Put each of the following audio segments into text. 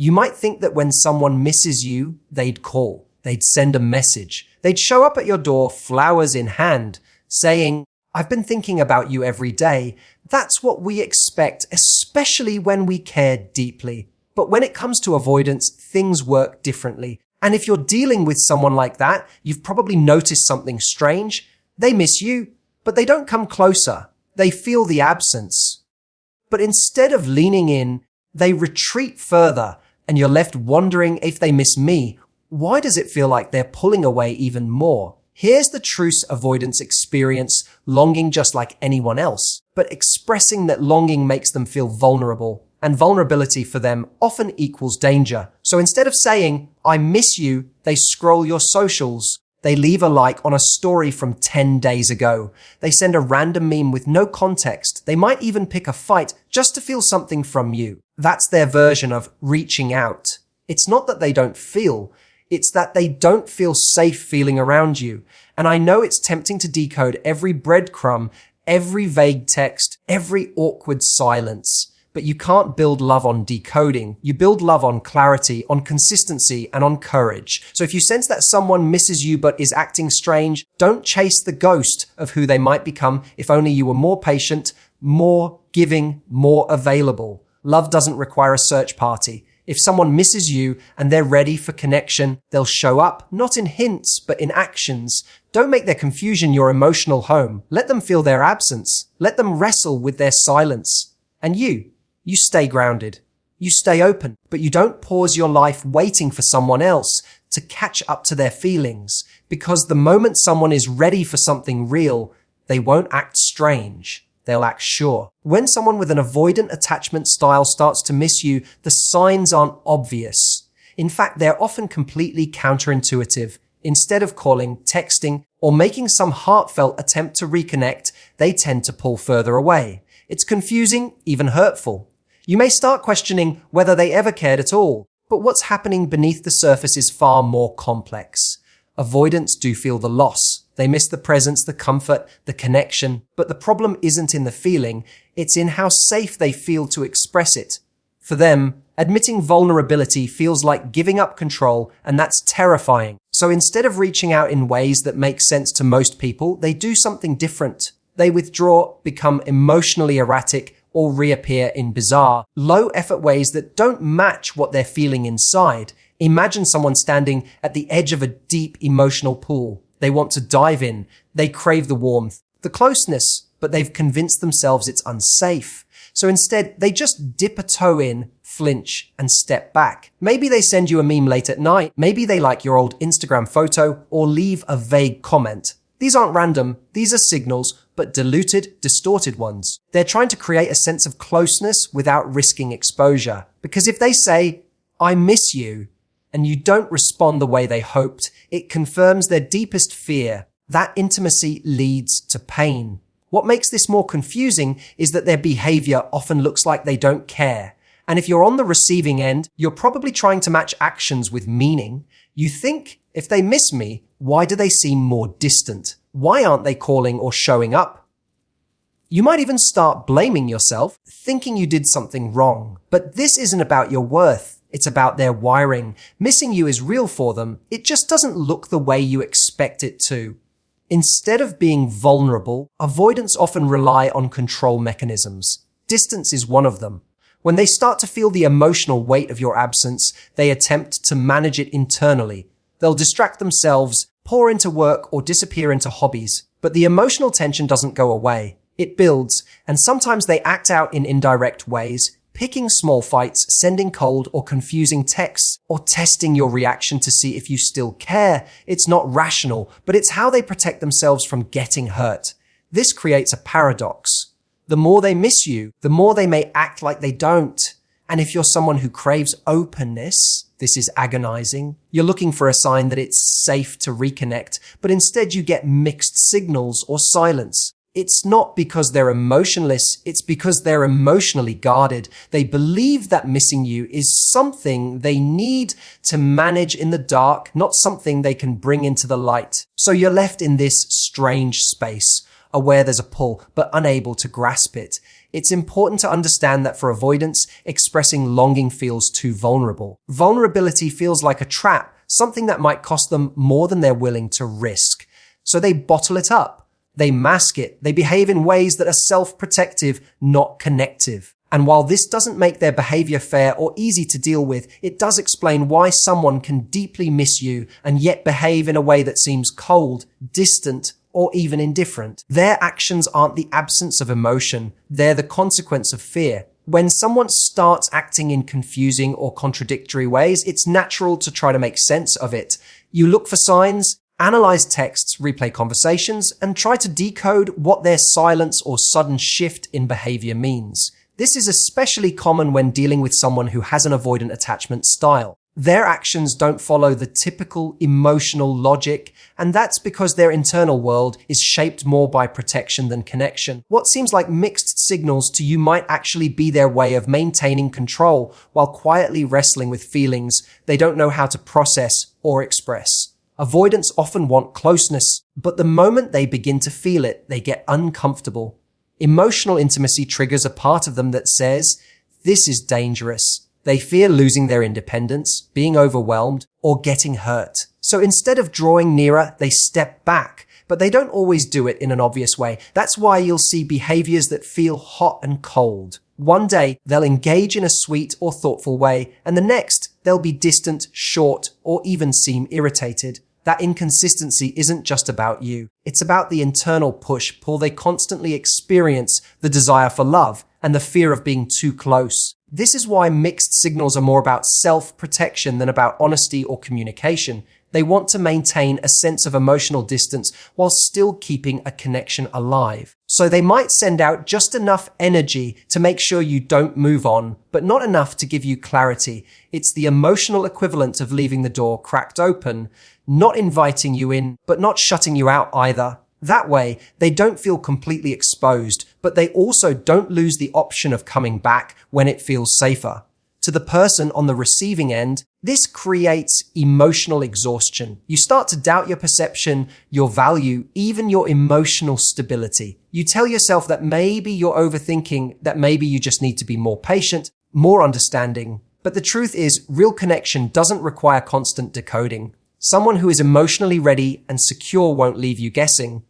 You might think that when someone misses you, they'd call, they'd send a message, they'd show up at your door, flowers in hand, saying, "I've been thinking about you every day." That's what we expect, especially when we care deeply. But when it comes to avoidance, things work differently. And if you're dealing with someone like that, you've probably noticed something strange. They miss you, but they don't come closer. They feel the absence. But instead of leaning in, they retreat further, and you're left wondering, if they miss me, why does it feel like they're pulling away even more? Here's the true avoidance experience, longing just like anyone else, but expressing that longing makes them feel vulnerable, and vulnerability for them often equals danger. So instead of saying, "I miss you," they scroll your socials. They leave a like on a story from 10 days ago. They send a random meme with no context. They might even pick a fight just to feel something from you. That's their version of reaching out. It's not that they don't feel. It's that they don't feel safe feeling around you. And I know it's tempting to decode every breadcrumb, every vague text, every awkward silence. But you can't build love on decoding. You build love on clarity, on consistency, and on courage. So if you sense that someone misses you but is acting strange, don't chase the ghost of who they might become if only you were more patient, more giving, more available. Love doesn't require a search party. If someone misses you and they're ready for connection, they'll show up, not in hints, but in actions. Don't make their confusion your emotional home. Let them feel their absence. Let them wrestle with their silence. And you stay grounded. You stay open, but you don't pause your life waiting for someone else to catch up to their feelings. Because the moment someone is ready for something real, they won't act strange. They'll act sure. When someone with an avoidant attachment style starts to miss you, the signs aren't obvious. In fact, they're often completely counterintuitive. Instead of calling, texting, or making some heartfelt attempt to reconnect, they tend to pull further away. It's confusing, even hurtful. You may start questioning whether they ever cared at all, but what's happening beneath the surface is far more complex. Avoidants do feel the loss. They miss the presence, the comfort, the connection. But the problem isn't in the feeling, it's in how safe they feel to express it. For them, admitting vulnerability feels like giving up control, and that's terrifying. So instead of reaching out in ways that make sense to most people, they do something different. They withdraw, become emotionally erratic, or reappear in bizarre, low-effort ways that don't match what they're feeling inside. Imagine someone standing at the edge of a deep emotional pool. They want to dive in. They crave the warmth, the closeness, but they've convinced themselves it's unsafe. So instead, they just dip a toe in, flinch, and step back. Maybe they send you a meme late at night. Maybe they like your old Instagram photo or leave a vague comment. These aren't random. These are signals, but diluted, distorted ones. They're trying to create a sense of closeness without risking exposure. Because if they say, "I miss you," and you don't respond the way they hoped, it confirms their deepest fear. That intimacy leads to pain. What makes this more confusing is that their behavior often looks like they don't care. And if you're on the receiving end, you're probably trying to match actions with meaning. You think, if they miss me, why do they seem more distant? Why aren't they calling or showing up? You might even start blaming yourself, thinking you did something wrong. But this isn't about your worth. It's about their wiring. Missing you is real for them. It just doesn't look the way you expect it to. Instead of being vulnerable, avoidants often rely on control mechanisms. Distance is one of them. When they start to feel the emotional weight of your absence, they attempt to manage it internally. They'll distract themselves, pour into work, or disappear into hobbies. But the emotional tension doesn't go away. It builds, and sometimes they act out in indirect ways, picking small fights, sending cold or confusing texts, or testing your reaction to see if you still care. It's not rational, but it's how they protect themselves from getting hurt. This creates a paradox. The more they miss you, the more they may act like they don't. And if you're someone who craves openness, this is agonizing. You're looking for a sign that it's safe to reconnect, but instead you get mixed signals or silence. It's not because they're emotionless, it's because they're emotionally guarded. They believe that missing you is something they need to manage in the dark, not something they can bring into the light. So you're left in this strange space. aware there's a pull, but unable to grasp it. It's important to understand that for avoidants, expressing longing feels too vulnerable. Vulnerability feels like a trap, something that might cost them more than they're willing to risk. So they bottle it up. They mask it. They behave in ways that are self-protective, not connective. And while this doesn't make their behavior fair or easy to deal with, it does explain why someone can deeply miss you and yet behave in a way that seems cold, distant, or even indifferent. Their actions aren't the absence of emotion. They're the consequence of fear. When someone starts acting in confusing or contradictory ways, it's natural to try to make sense of it. You look for signs, analyze texts, replay conversations, and try to decode what their silence or sudden shift in behavior means. This is especially common when dealing with someone who has an avoidant attachment style. Their actions don't follow the typical emotional logic, and that's because their internal world is shaped more by protection than connection. What seems like mixed signals to you might actually be their way of maintaining control while quietly wrestling with feelings they don't know how to process or express. Avoidants often want closeness, but the moment they begin to feel it, they get uncomfortable. Emotional intimacy triggers a part of them that says, "This is dangerous." They fear losing their independence, being overwhelmed, or getting hurt. So instead of drawing nearer, they step back, but they don't always do it in an obvious way. That's why you'll see behaviors that feel hot and cold. One day, they'll engage in a sweet or thoughtful way, and the next, they'll be distant, short, or even seem irritated. That inconsistency isn't just about you. It's about the internal push-pull they constantly experience, the desire for love, and the fear of being too close. This is why mixed signals are more about self-protection than about honesty or communication. They want to maintain a sense of emotional distance while still keeping a connection alive. So they might send out just enough energy to make sure you don't move on, but not enough to give you clarity. It's the emotional equivalent of leaving the door cracked open, not inviting you in, but not shutting you out either. That way, they don't feel completely exposed, but they also don't lose the option of coming back when it feels safer. To the person on the receiving end, this creates emotional exhaustion. You start to doubt your perception, your value, even your emotional stability. You tell yourself that maybe you're overthinking, that maybe you just need to be more patient, more understanding. But the truth is, real connection doesn't require constant decoding. Someone who is emotionally ready and secure won't leave you guessing.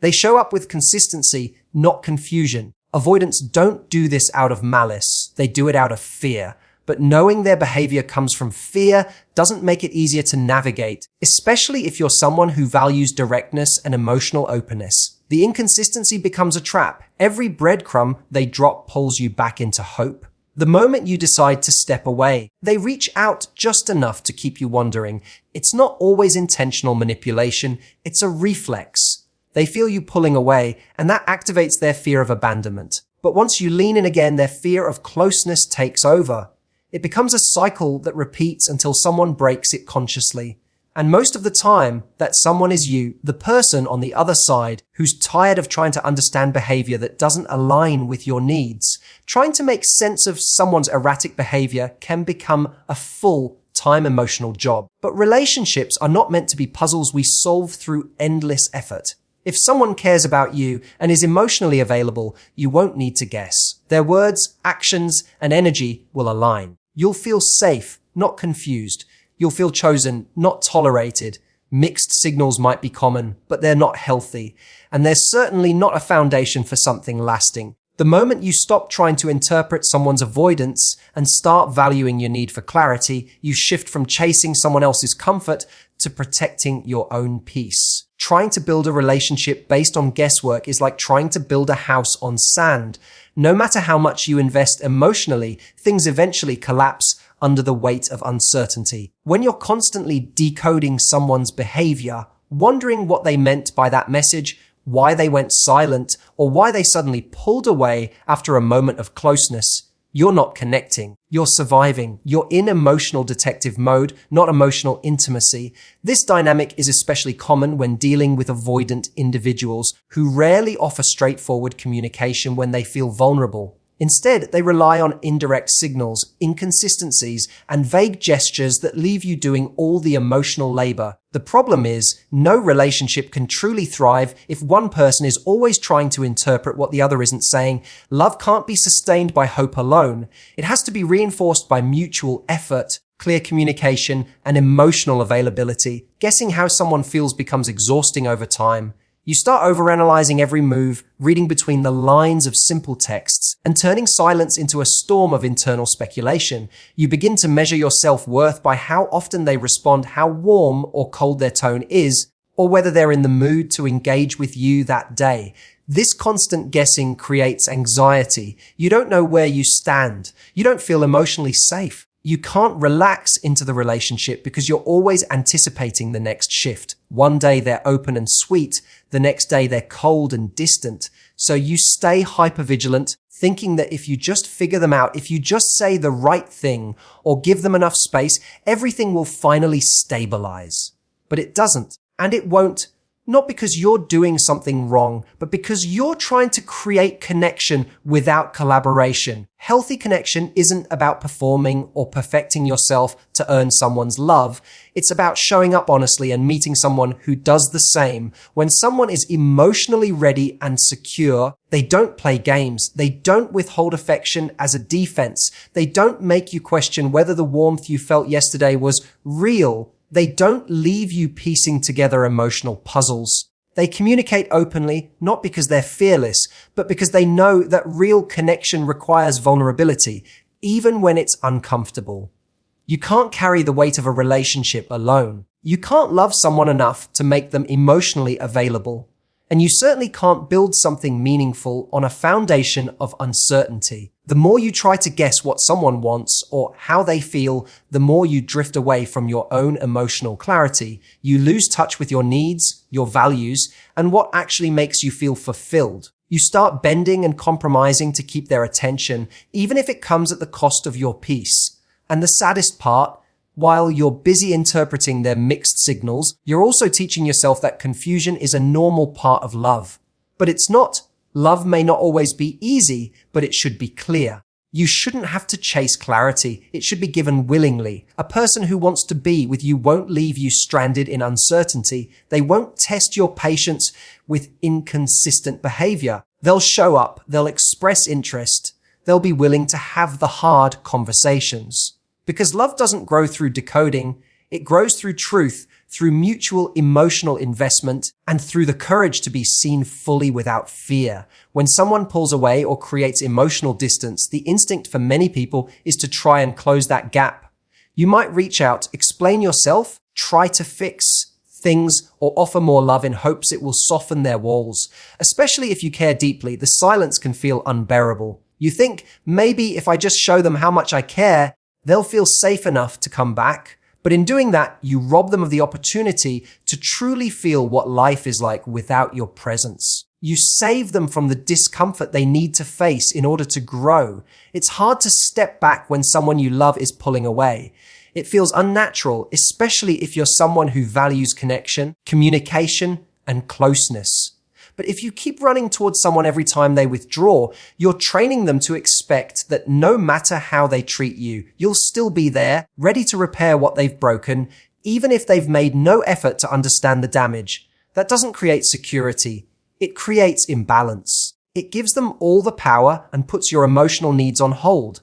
They show up with consistency, not confusion. Avoidants don't do this out of malice. They do it out of fear. But knowing their behavior comes from fear doesn't make it easier to navigate, especially if you're someone who values directness and emotional openness. The inconsistency becomes a trap. Every breadcrumb they drop pulls you back into hope. The moment you decide to step away, they reach out just enough to keep you wondering. It's not always intentional manipulation, it's a reflex. They feel you pulling away, and that activates their fear of abandonment. But once you lean in again, their fear of closeness takes over. It becomes a cycle that repeats until someone breaks it consciously. And most of the time, that someone is you, the person on the other side, who's tired of trying to understand behavior that doesn't align with your needs. Trying to make sense of someone's erratic behavior can become a full-time emotional job. But relationships are not meant to be puzzles we solve through endless effort. If someone cares about you and is emotionally available, you won't need to guess. Their words, actions, and energy will align. You'll feel safe, not confused. You'll feel chosen, not tolerated. Mixed signals might be common, but they're not healthy. And there's certainly not a foundation for something lasting. The moment you stop trying to interpret someone's avoidance and start valuing your need for clarity, you shift from chasing someone else's comfort to protecting your own peace. Trying to build a relationship based on guesswork is like trying to build a house on sand. No matter how much you invest emotionally, things eventually collapse under the weight of uncertainty. When you're constantly decoding someone's behavior, wondering what they meant by that message, why they went silent, or why they suddenly pulled away after a moment of closeness, you're not connecting. You're surviving. You're in emotional detective mode, not emotional intimacy. This dynamic is especially common when dealing with avoidant individuals who rarely offer straightforward communication when they feel vulnerable. Instead, they rely on indirect signals, inconsistencies, and vague gestures that leave you doing all the emotional labor. The problem is, no relationship can truly thrive if one person is always trying to interpret what the other isn't saying. Love can't be sustained by hope alone. It has to be reinforced by mutual effort, clear communication, and emotional availability. Guessing how someone feels becomes exhausting over time. You start overanalyzing every move, reading between the lines of simple texts, and turning silence into a storm of internal speculation. You begin to measure your self-worth by how often they respond, how warm or cold their tone is, or whether they're in the mood to engage with you that day. This constant guessing creates anxiety. You don't know where you stand. You don't feel emotionally safe. You can't relax into the relationship because you're always anticipating the next shift. One day they're open and sweet, the next day they're cold and distant. So you stay hypervigilant, thinking that if you just figure them out, if you just say the right thing or give them enough space, everything will finally stabilize. But it doesn't, and it won't. Not because you're doing something wrong, but because you're trying to create connection without collaboration. Healthy connection isn't about performing or perfecting yourself to earn someone's love. It's about showing up honestly and meeting someone who does the same. When someone is emotionally ready and secure, they don't play games. They don't withhold affection as a defense. They don't make you question whether the warmth you felt yesterday was real. They don't leave you piecing together emotional puzzles. They communicate openly, not because they're fearless, but because they know that real connection requires vulnerability, even when it's uncomfortable. You can't carry the weight of a relationship alone. You can't love someone enough to make them emotionally available. And you certainly can't build something meaningful on a foundation of uncertainty. The more you try to guess what someone wants or how they feel, the more you drift away from your own emotional clarity. You lose touch with your needs, your values, and what actually makes you feel fulfilled. You start bending and compromising to keep their attention, even if it comes at the cost of your peace. And the saddest part, while you're busy interpreting their mixed signals, you're also teaching yourself that confusion is a normal part of love. But it's not. Love may not always be easy, but it should be clear. You shouldn't have to chase clarity. It should be given willingly. A person who wants to be with you won't leave you stranded in uncertainty. They won't test your patience with inconsistent behavior. They'll show up. They'll express interest. They'll be willing to have the hard conversations. Because love doesn't grow through decoding, it grows through truth, through mutual emotional investment, and through the courage to be seen fully without fear. When someone pulls away or creates emotional distance, the instinct for many people is to try and close that gap. You might reach out, explain yourself, try to fix things, or offer more love in hopes it will soften their walls. Especially if you care deeply, the silence can feel unbearable. You think, maybe if I just show them how much I care, they'll feel safe enough to come back. But in doing that, you rob them of the opportunity to truly feel what life is like without your presence. You save them from the discomfort they need to face in order to grow. It's hard to step back when someone you love is pulling away. It feels unnatural, especially if you're someone who values connection, communication, and closeness. But if you keep running towards someone every time they withdraw, you're training them to expect that no matter how they treat you, you'll still be there, ready to repair what they've broken, even if they've made no effort to understand the damage. That doesn't create security. It creates imbalance. It gives them all the power and puts your emotional needs on hold.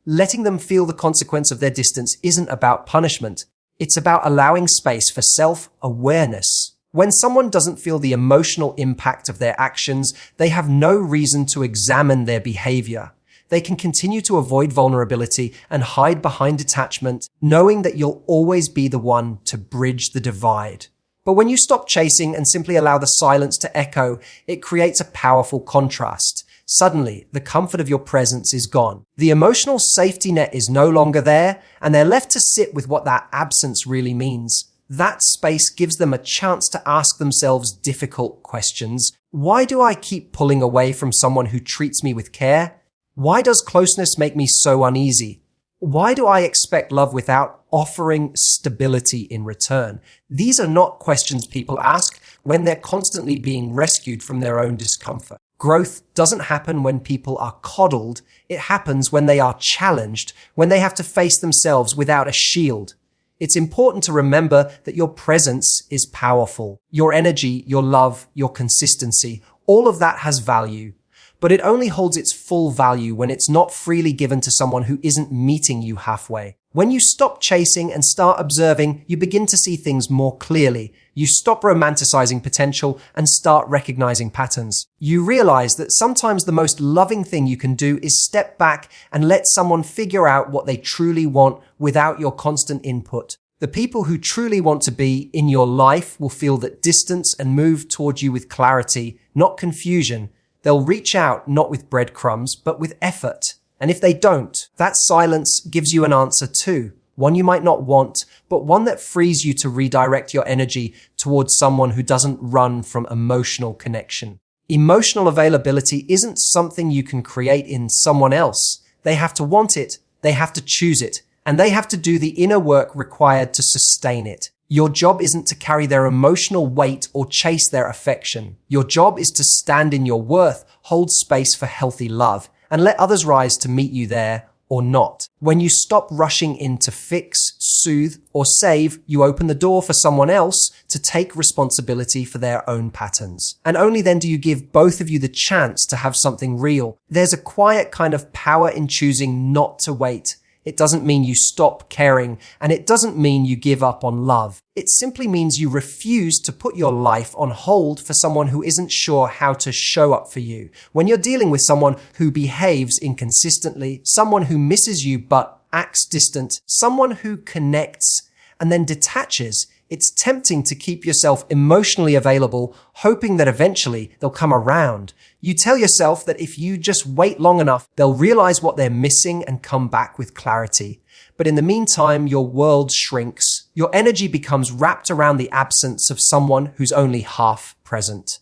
Letting them feel the consequence of their distance isn't about punishment. It's about allowing space for self-awareness. When someone doesn't feel the emotional impact of their actions, they have no reason to examine their behavior. They can continue to avoid vulnerability and hide behind detachment, knowing that you'll always be the one to bridge the divide. But when you stop chasing and simply allow the silence to echo, it creates a powerful contrast. Suddenly, the comfort of your presence is gone. The emotional safety net is no longer there, and they're left to sit with what that absence really means. That space gives them a chance to ask themselves difficult questions. Why do I keep pulling away from someone who treats me with care? Why does closeness make me so uneasy? Why do I expect love without offering stability in return? These are not questions people ask when they're constantly being rescued from their own discomfort. Growth doesn't happen when people are coddled. It happens when they are challenged, when they have to face themselves without a shield. It's important to remember that your presence is powerful. Your energy, your love, your consistency, all of that has value. But it only holds its full value when it's not freely given to someone who isn't meeting you halfway. When you stop chasing and start observing, you begin to see things more clearly. You stop romanticizing potential and start recognizing patterns. You realize that sometimes the most loving thing you can do is step back and let someone figure out what they truly want without your constant input. The people who truly want to be in your life will feel that distance and move toward you with clarity, not confusion. They'll reach out not with breadcrumbs, but with effort. And if they don't, that silence gives you an answer too. One you might not want, but one that frees you to redirect your energy towards someone who doesn't run from emotional connection. Emotional availability isn't something you can create in someone else. They have to want it, they have to choose it, and they have to do the inner work required to sustain it. Your job isn't to carry their emotional weight or chase their affection. Your job is to stand in your worth, hold space for healthy love, and let others rise to meet you there or not. When you stop rushing in to fix, soothe, or save, you open the door for someone else to take responsibility for their own patterns. And only then do you give both of you the chance to have something real. There's a quiet kind of power in choosing not to wait. It doesn't mean you stop caring, and it doesn't mean you give up on love. It simply means you refuse to put your life on hold for someone who isn't sure how to show up for you. When you're dealing with someone who behaves inconsistently, someone who misses you but acts distant, someone who connects and then detaches, it's tempting to keep yourself emotionally available, hoping that eventually they'll come around. You tell yourself that if you just wait long enough, they'll realize what they're missing and come back with clarity. But in the meantime, your world shrinks. Your energy becomes wrapped around the absence of someone who's only half present.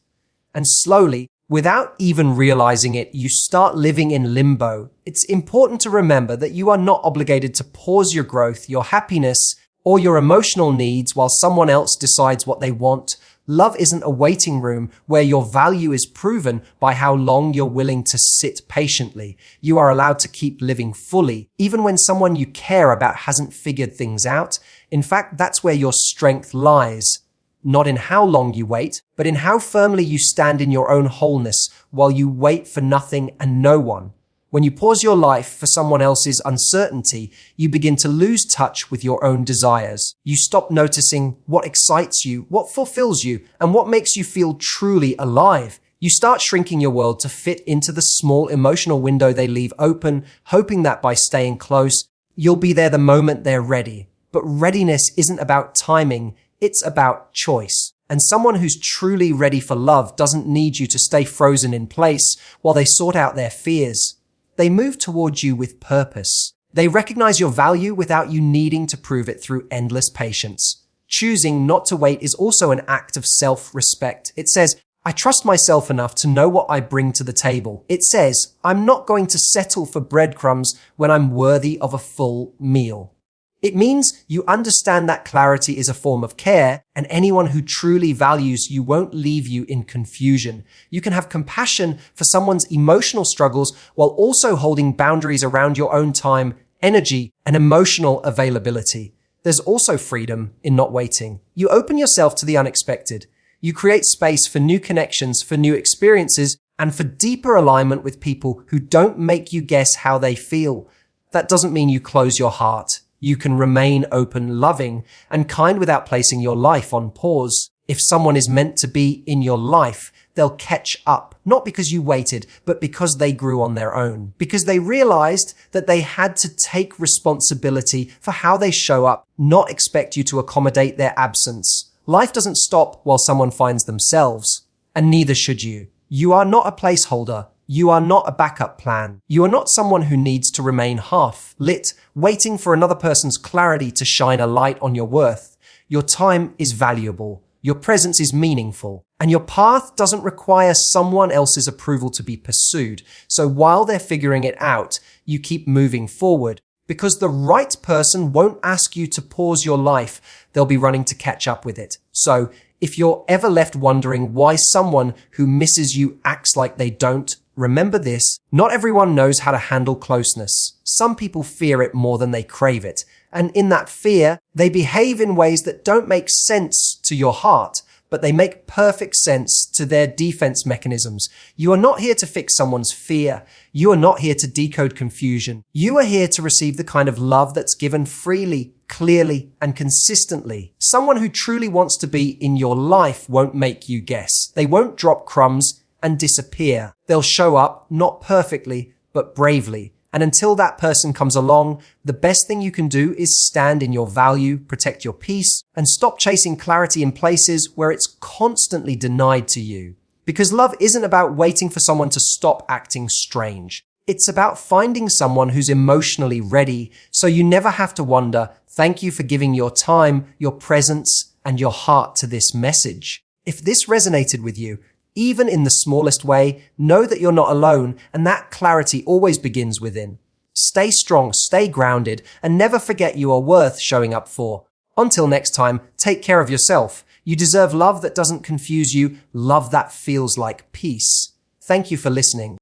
And slowly, without even realizing it, you start living in limbo. It's important to remember that you are not obligated to pause your growth, your happiness, or your emotional needs while someone else decides what they want. Love isn't a waiting room where your value is proven by how long you're willing to sit patiently. You are allowed to keep living fully, even when someone you care about hasn't figured things out. In fact, that's where your strength lies. Not in how long you wait, but in how firmly you stand in your own wholeness while you wait for nothing and no one. When you pause your life for someone else's uncertainty, you begin to lose touch with your own desires. You stop noticing what excites you, what fulfills you, and what makes you feel truly alive. You start shrinking your world to fit into the small emotional window they leave open, hoping that by staying close, you'll be there the moment they're ready. But readiness isn't about timing, it's about choice. And someone who's truly ready for love doesn't need you to stay frozen in place while they sort out their fears. They move towards you with purpose. They recognize your value without you needing to prove it through endless patience. Choosing not to wait is also an act of self-respect. It says, I trust myself enough to know what I bring to the table. It says, I'm not going to settle for breadcrumbs when I'm worthy of a full meal. It means you understand that clarity is a form of care, and anyone who truly values you won't leave you in confusion. You can have compassion for someone's emotional struggles while also holding boundaries around your own time, energy, and emotional availability. There's also freedom in not waiting. You open yourself to the unexpected. You create space for new connections, for new experiences, and for deeper alignment with people who don't make you guess how they feel. That doesn't mean you close your heart. You can remain open, loving, and kind without placing your life on pause. If someone is meant to be in your life, they'll catch up, not because you waited, but because they grew on their own. Because they realized that they had to take responsibility for how they show up, not expect you to accommodate their absence. Life doesn't stop while someone finds themselves, and neither should you. You are not a placeholder. You are not a backup plan. You are not someone who needs to remain half lit, waiting for another person's clarity to shine a light on your worth. Your time is valuable. Your presence is meaningful. And your path doesn't require someone else's approval to be pursued. So while they're figuring it out, you keep moving forward. Because the right person won't ask you to pause your life. They'll be running to catch up with it. So If you're ever left wondering why someone who misses you acts like they don't, remember this: not everyone knows how to handle closeness. Some people fear it more than they crave it. And in that fear, they behave in ways that don't make sense to your heart, but they make perfect sense to their defense mechanisms. You are not here to fix someone's fear. You are not here to decode confusion. You are here to receive the kind of love that's given freely, clearly, and consistently. Someone who truly wants to be in your life won't make you guess. They won't drop crumbs and disappear. They'll show up, not perfectly, but bravely. And until that person comes along, the best thing you can do is stand in your value, protect your peace, and stop chasing clarity in places where it's constantly denied to you. Because love isn't about waiting for someone to stop acting strange. It's about finding someone who's emotionally ready, so you never have to wonder, thank you for giving your time, your presence, and your heart to this message. If this resonated with you, even in the smallest way, know that you're not alone, and that clarity always begins within. Stay strong, stay grounded, and never forget you are worth showing up for. Until next time, take care of yourself. You deserve love that doesn't confuse you, love that feels like peace. Thank you for listening.